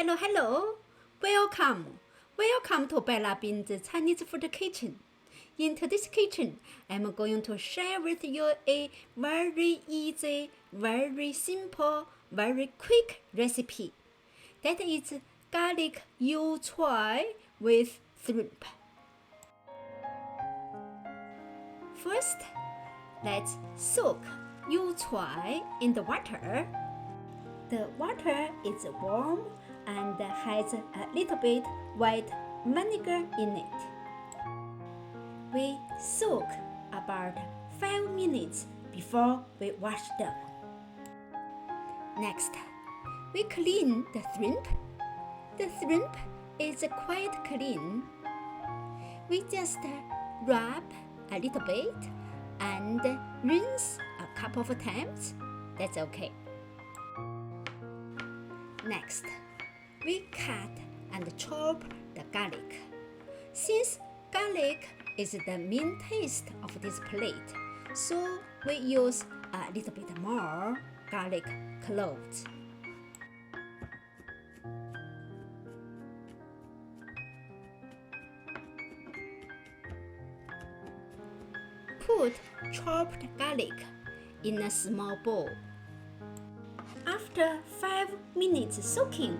Hello. Welcome to Bella Bin's Chinese food kitchen. In today's kitchen, I'm going to share with you a very easy, very simple, very quick recipe. That is garlic Yu Choy with shrimp. First, let's soak Yu Choy in the water. The water is warm and has a little bit white vinegar in it. We soak about 5 minutes before we wash them. Next, we clean the shrimp. The shrimp is quite clean. We just rub a little bit and rinse a couple of times. That's okay. Next, we cut and chop the garlic. Since garlic is the main taste of this plate, so we use a little bit more garlic cloves. Put chopped garlic in a small bowl. After 5 minutes soaking,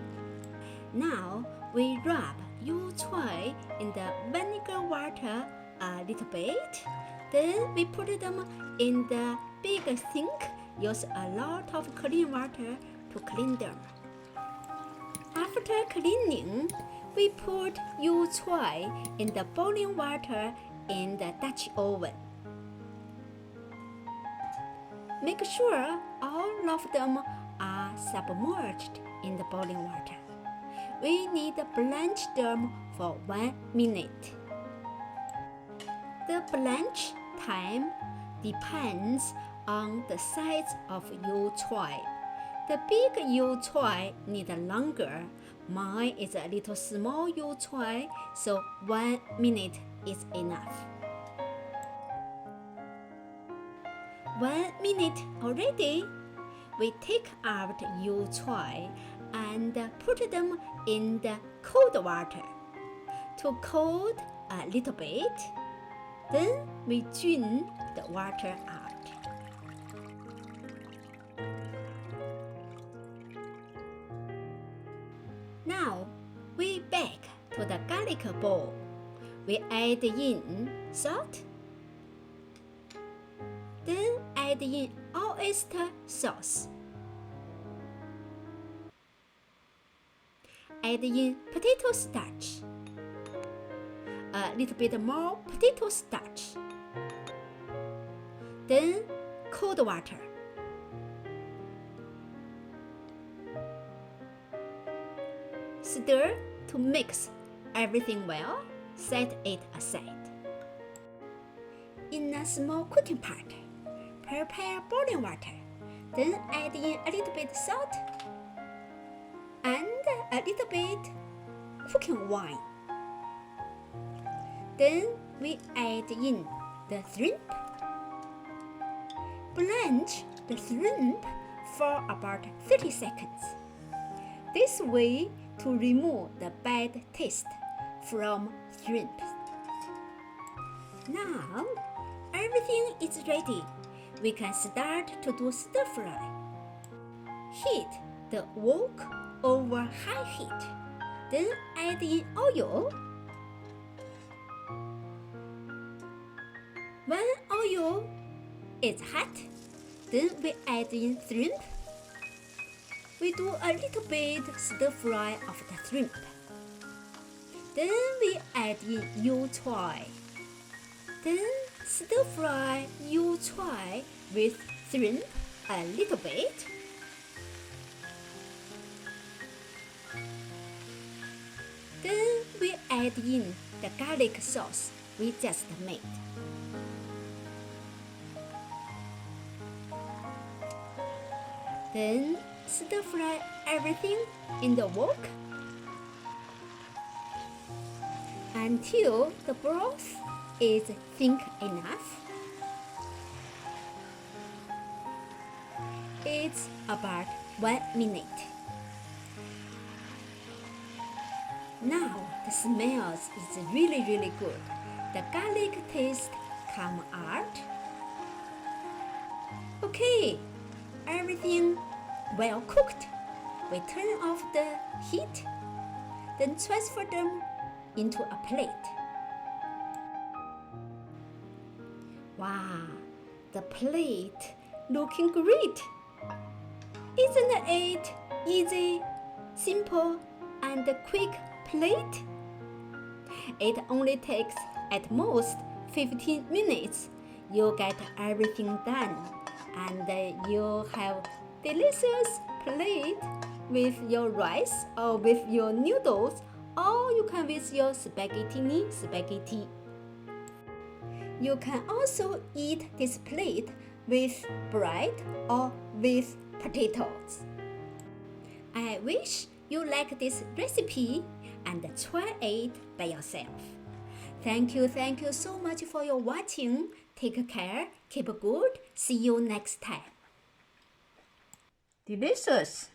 now we rub Yu Choy in the vinegar water a little bit. Then we put them in the big sink. Use a lot of clean water to clean them. After cleaning, we put Yu Choy in the boiling water in the Dutch oven. Make sure all of them are submerged in the boiling water. We need to blanch them for 1 minute. The blanch time depends on the size of Yu Choy. The big Yu Choy need longer. Mine is a little small Yu Choy, so 1 minute is enough. 1 minute already. We take out Yu Choy and put them in the cold water to cool a little bit. Then we drain the water out. Now we back to the garlic bowl. We add in salt. Then add in Oyster Sauce. Add in potato starch. A little bit more potato starch. Then cold water. Stir to mix everything well. Set it aside. In a small cooking pot, prepare boiling water. Then add in a little bit salt and a little bit cooking wine. Then we add in the shrimp. Blanch the shrimp for about 30 seconds. This way to remove the bad taste from shrimp. Now everything is ready. We can start to do stir fry. Heat the wok over high heat. Then add in oil. When oil is hot, then we add in shrimp. We do a little bit stir fry of the shrimp. Then we add in Yu Choy. Then stir fry Yu Choy with shrimp a little bit. Then we add in the garlic sauce we just made. Then stir fry everything in the wok until the broth is thick enough. It's about 1 minute. Now the smells is really good. The garlic taste come out. Okay, everything well cooked. We turn off the heat, then transfer them into a plate. Wow, the plate looking great. Isn't it easy, simple, and quick plate? It only takes at most 15 minutes. You get everything done, and you have delicious plate with your rice or with your noodles, or you can with your spaghetti. You can also eat this plate with bread or with potatoes. I wish you like this recipe and try it by yourself. Thank you so much for your watching. Take care, keep good. See you next time. Delicious!